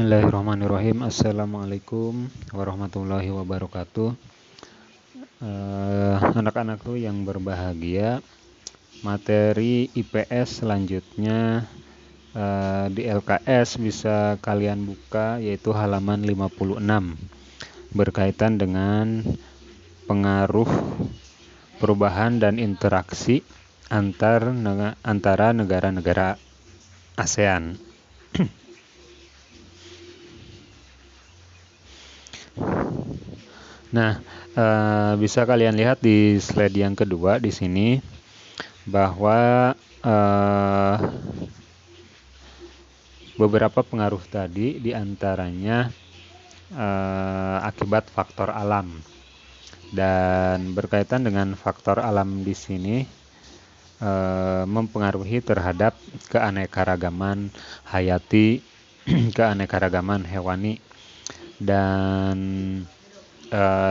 Bismillahirrahmanirrahim. Assalamualaikum warahmatullahi wabarakatuh. Anak-anakku yang berbahagia, materi IPS selanjutnya di LKS bisa kalian buka, yaitu halaman 56, berkaitan dengan pengaruh perubahan dan interaksi antara negara-negara ASEAN. Nah, bisa kalian lihat di slide yang kedua di sini bahwa beberapa pengaruh tadi diantaranya akibat faktor alam, dan berkaitan dengan faktor alam di sini mempengaruhi terhadap keanekaragaman hayati, keanekaragaman hewani, dan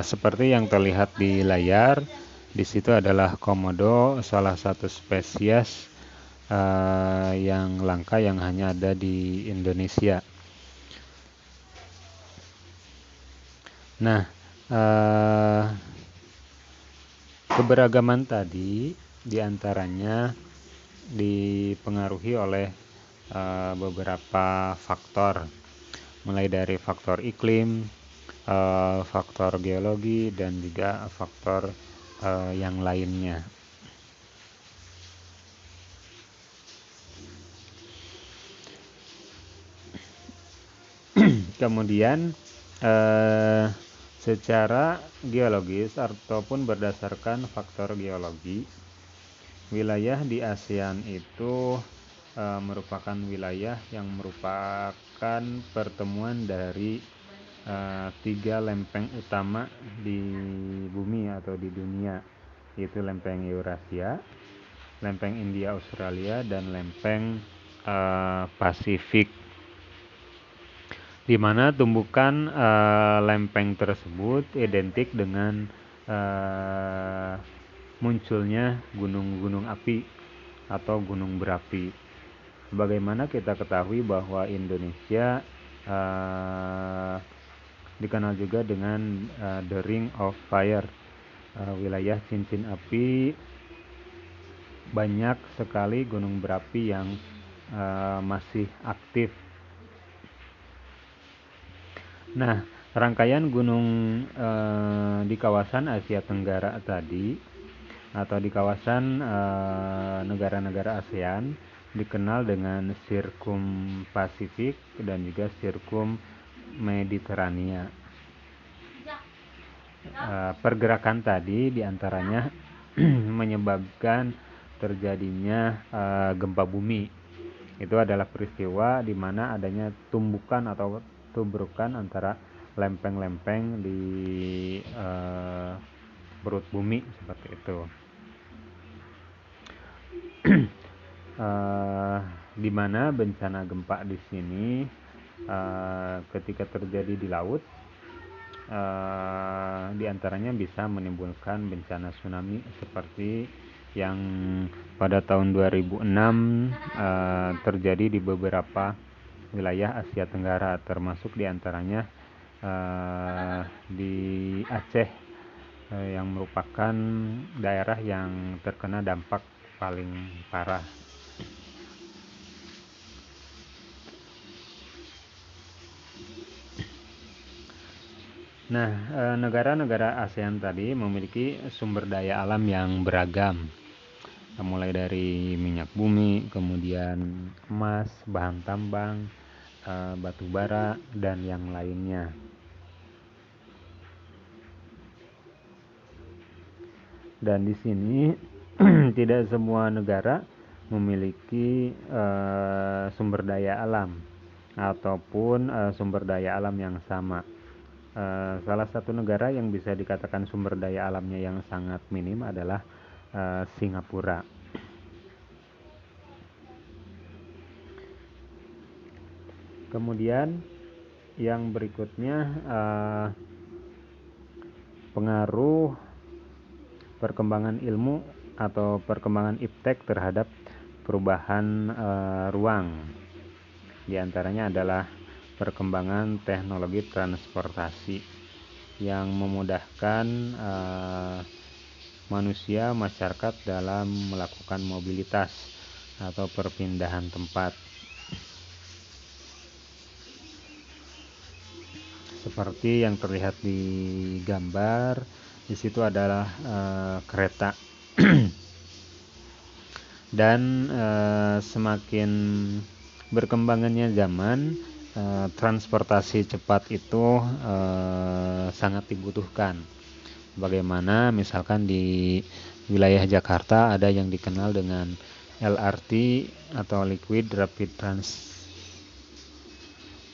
seperti yang terlihat di layar, di situ adalah komodo, salah satu spesies yang langka yang hanya ada di Indonesia. Nah, keberagaman tadi diantaranya dipengaruhi oleh beberapa faktor, mulai dari faktor iklim, faktor geologi, dan juga faktor yang lainnya. Kemudian secara geologis ataupun berdasarkan faktor geologi, wilayah di ASEAN itu merupakan wilayah yang merupakan pertemuan dari tiga lempeng utama di bumi atau di dunia, yaitu lempeng Eurasia, lempeng India Australia, dan lempeng Pasifik, di mana tumbukan lempeng tersebut identik dengan munculnya gunung-gunung api atau gunung berapi. Sebagaimana kita ketahui bahwa Indonesia dikenal juga dengan The Ring of Fire, wilayah cincin api. Banyak sekali gunung berapi yang masih aktif. Nah, rangkaian gunung di kawasan Asia Tenggara tadi, atau di kawasan negara-negara ASEAN, dikenal dengan Sirkum Pasifik dan juga Sirkum Mediterania. Pergerakan tadi diantaranya menyebabkan terjadinya gempa bumi. Itu adalah peristiwa di mana adanya tumbukan atau tubrukan antara lempeng-lempeng di perut bumi, seperti itu. Di mana bencana gempa di sini ketika terjadi di laut, diantaranya bisa menimbulkan bencana tsunami seperti yang pada tahun 2006 terjadi di beberapa wilayah Asia Tenggara, termasuk diantaranya di Aceh, yang merupakan daerah yang terkena dampak paling parah. Nah, negara-negara ASEAN tadi memiliki sumber daya alam yang beragam, mulai dari minyak bumi, kemudian emas, bahan tambang, batu bara, dan yang lainnya. Dan di sini tidak semua negara memiliki sumber daya alam ataupun sumber daya alam yang sama. Salah satu negara yang bisa dikatakan sumber daya alamnya yang sangat minim adalah Singapura. Kemudian yang berikutnya, pengaruh perkembangan ilmu atau perkembangan iptek terhadap perubahan ruang. Di antaranya adalah perkembangan teknologi transportasi yang memudahkan manusia, masyarakat dalam melakukan mobilitas atau perpindahan tempat. Seperti yang terlihat di gambar, di situ adalah kereta. Dan semakin berkembangannya zaman, transportasi cepat itu sangat dibutuhkan. Bagaimana misalkan di wilayah Jakarta ada yang dikenal dengan LRT atau Liquid Rapid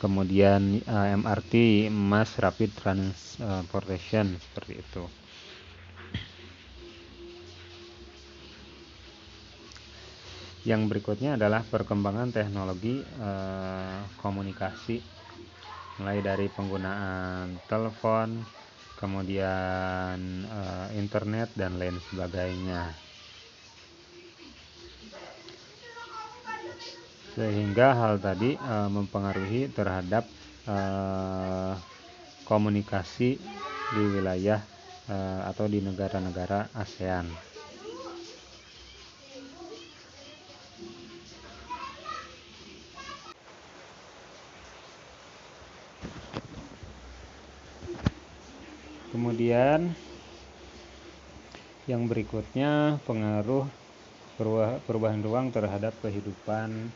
kemudian MRT, Mass Rapid Transportation, seperti itu. Yang berikutnya adalah perkembangan teknologi komunikasi, mulai dari penggunaan telepon, kemudian internet dan lain sebagainya, sehingga hal tadi mempengaruhi terhadap komunikasi di wilayah atau di negara-negara ASEAN. Kemudian yang berikutnya, pengaruh perubahan ruang terhadap kehidupan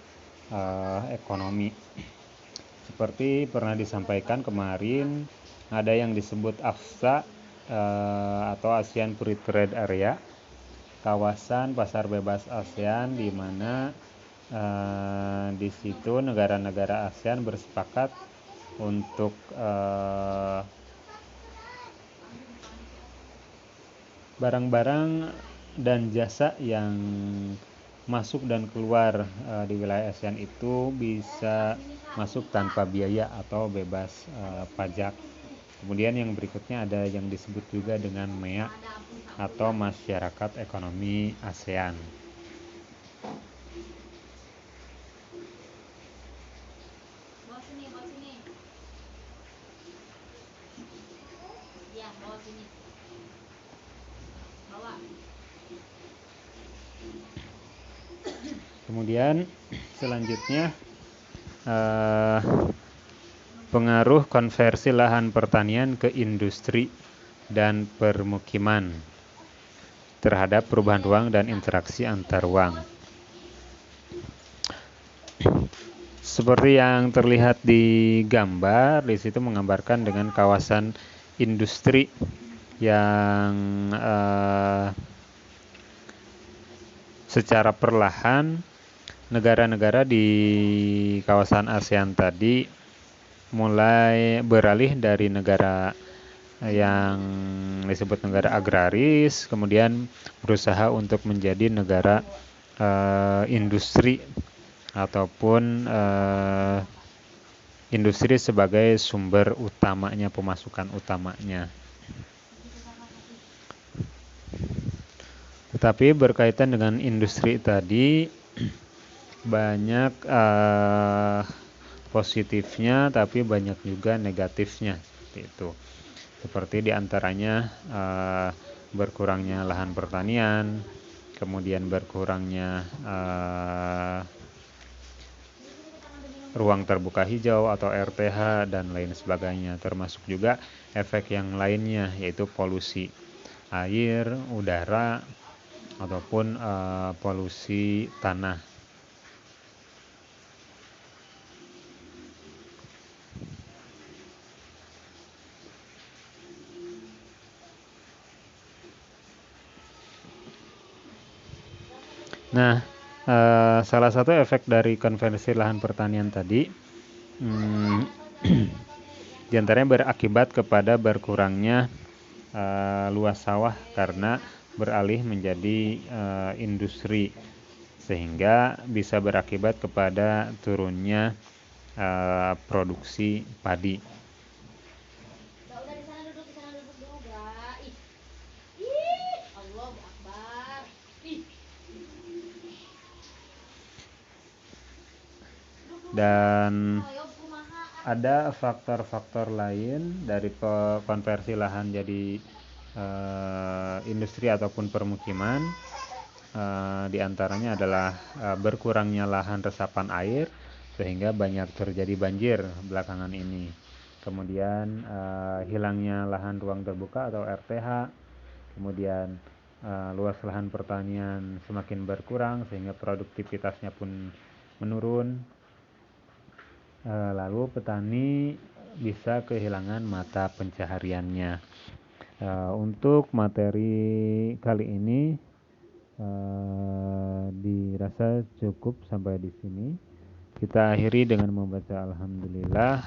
ekonomi. Seperti pernah disampaikan kemarin, ada yang disebut AFTA atau ASEAN Free Trade Area, kawasan pasar bebas ASEAN, di mana di situ negara-negara ASEAN bersepakat untuk barang-barang dan jasa yang masuk dan keluar di wilayah ASEAN itu bisa masuk tanpa biaya atau bebas pajak. Kemudian yang berikutnya ada yang disebut juga dengan MEA atau Masyarakat Ekonomi ASEAN. Kemudian selanjutnya pengaruh konversi lahan pertanian ke industri dan permukiman terhadap perubahan ruang dan interaksi antar ruang. Seperti yang terlihat di gambar, di situ menggambarkan dengan kawasan industri yang secara perlahan negara-negara di kawasan ASEAN tadi mulai beralih dari negara yang disebut negara agraris, kemudian berusaha untuk menjadi negara industri ataupun industri sebagai sumber utamanya, pemasukan utamanya. Tetapi berkaitan dengan industri tadi, banyak positifnya tapi banyak juga negatifnya, seperti itu. Seperti diantaranya berkurangnya lahan pertanian, kemudian berkurangnya ruang terbuka hijau atau RTH dan lain sebagainya, termasuk juga efek yang lainnya, yaitu polusi air, udara, ataupun polusi tanah. Nah, salah satu efek dari konversi lahan pertanian tadi diantaranya berakibat kepada berkurangnya luas sawah karena beralih menjadi industri, sehingga bisa berakibat kepada turunnya produksi padi. Dan ada faktor-faktor lain dari konversi lahan jadi industri ataupun permukiman. Di antaranya adalah berkurangnya lahan resapan air sehingga banyak terjadi banjir belakangan ini. Kemudian hilangnya lahan ruang terbuka atau RTH. Kemudian luas lahan pertanian semakin berkurang sehingga produktivitasnya pun menurun. Lalu petani bisa kehilangan mata pencahariannya. Untuk materi kali ini dirasa cukup sampai di sini. Kita akhiri dengan membaca alhamdulillah.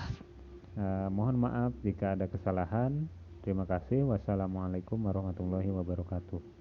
Mohon maaf jika ada kesalahan. Terima kasih. Wassalamualaikum warahmatullahi wabarakatuh.